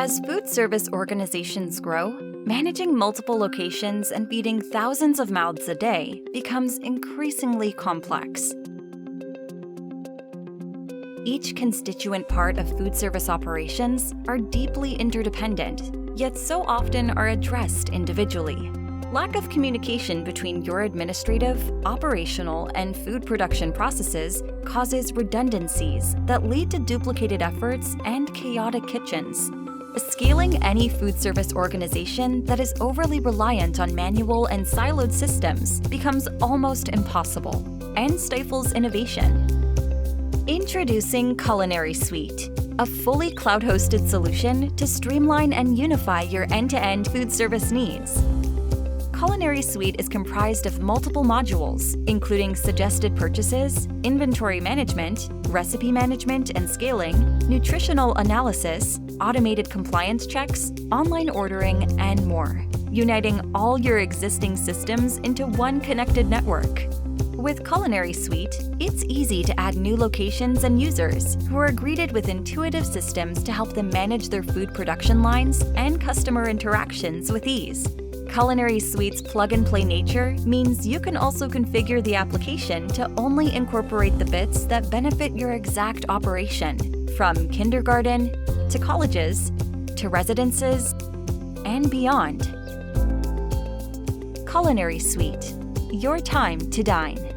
As food service organizations grow, managing multiple locations and feeding thousands of mouths a day becomes increasingly complex. Each constituent part of food service operations are deeply interdependent, yet so often are addressed individually. Lack of communication between your administrative, operational, and food production processes causes redundancies that lead to duplicated efforts and chaotic kitchens. Scaling any food service organization that is overly reliant on manual and siloed systems becomes almost impossible and stifles innovation. Introducing CulinarySuite, a fully cloud-hosted solution to streamline and unify your end-to-end food service needs. CulinarySuite is comprised of multiple modules, including suggested purchases, inventory management, recipe management and scaling, nutritional analysis, automated compliance checks, online ordering, and more, uniting all your existing systems into one connected network. With CulinarySuite, it's easy to add new locations and users who are greeted with intuitive systems to help them manage their food production lines and customer interactions with ease. CulinarySuite's plug-and-play nature means you can also configure the application to only incorporate the bits that benefit your exact operation, from kindergarten to colleges to residences and beyond. CulinarySuite, your time to dine.